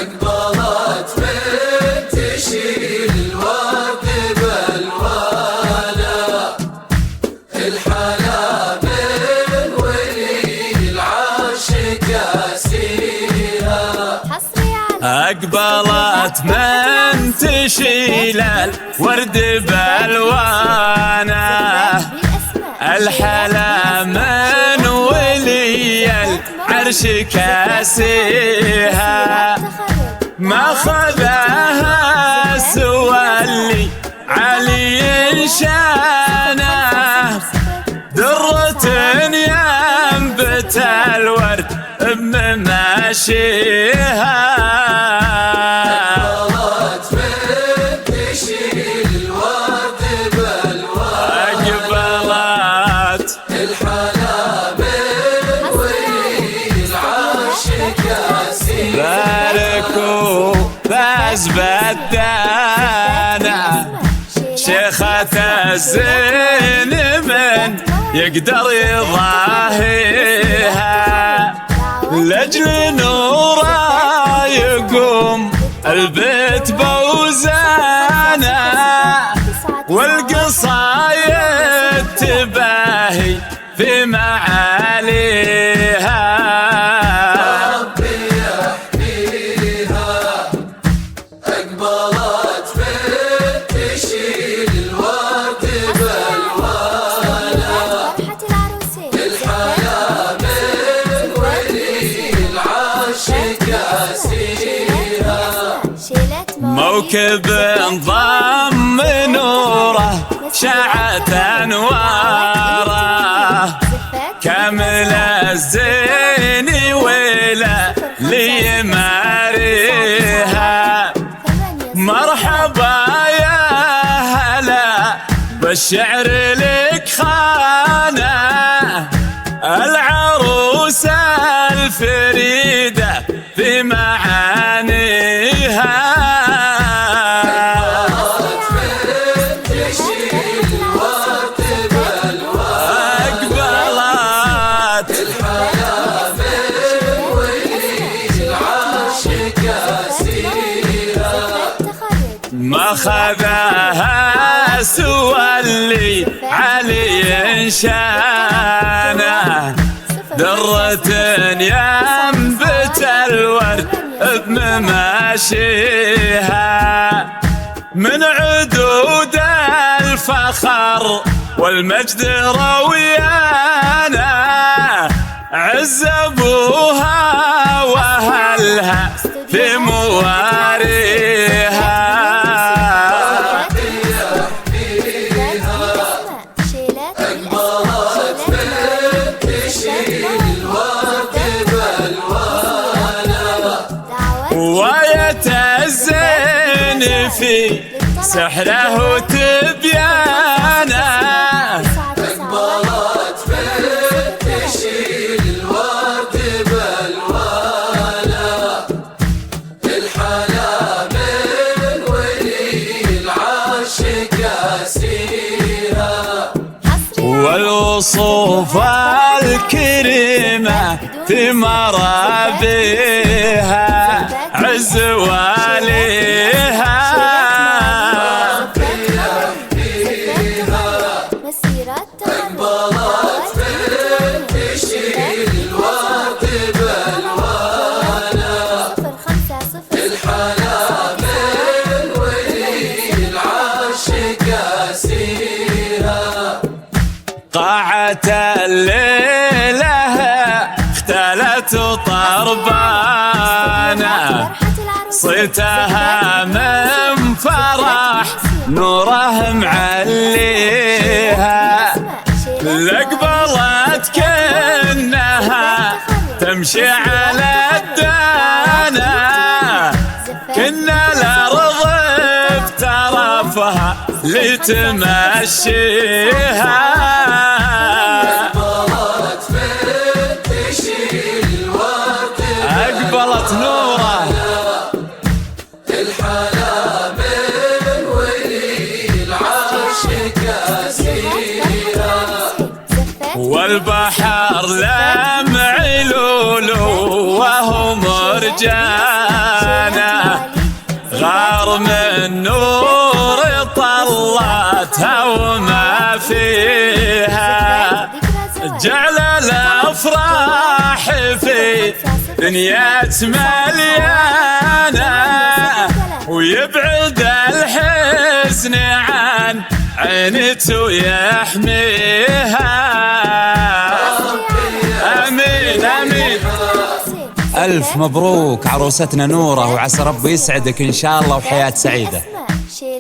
أقبلت من تشيل الورد بالوانا، الحلا من ولي العاشق أسيرها. أقبلت من تشيل الورد بالوانا، الحلا من ولي العرش كاسيها، ما خذاها سوى اللي علي شانه، درة ينبت الورد بمماشيها. أقبلت من تشيل الورد بالوانا، أقبلت الحلا من ولي العاشق أسيرها. باركوا فاز بدانا شيخة الزين من يقدر يضاهيها، لأجل نورا يقوم البيت بوزانا، والقصايد تباهي في معاليها. ربي يحميها. أقبلت من تشيل الورد بالوانا، الحياة من ولي العاشق أسيرها. موكب ضم نوره شعت انواره، كامل الزين ولا لي ماريها. مرحبا يا هلا بالشعر لك خانه، العروسة الفريدة في معانيها. أقبلت من تشيل الورد بالوانا، أقبلت الحياة من ولي العاشق أسيرها. ما خذاها سوى اللي علي شانه، درة ينبت الورد بمماشيها، من عدود الفخر والمجد رويانا، عز ابوها واهلها في مواريها. أقبلت من تشيل الورد بالوانا، وآية الزين في سحره وتبيانه، أقبلت من تشيل الورد بالوانا، الحلا من ولي العاشق أسيرها. والوصوف الكريمة في مرابيها، عز واليها. أقبلت من تشيل الورد بالوانا، الحلا من ولي العاشق أسيرها. قاعة الليلة اختلت طربانا، صيتها من فرح نوره معليها، لقبلت كأنها تمشي على الدانا، كنا الأرض بترفها لتمشيها. أقبلت من تشيل الورد أقبلت نوره، الحلا من ولي العاشق أسيرها. والبحر لمع لولو وهو مرجان، من نور طلتها وما فيها، جعل الافراح في دنيا مليانه، ويبعد الحزن عن عينته ويحميها. امين امين. ألف مبروك عروستنا نورة، وعسى ربي يسعدك إن شاء الله وحياة سعيدة.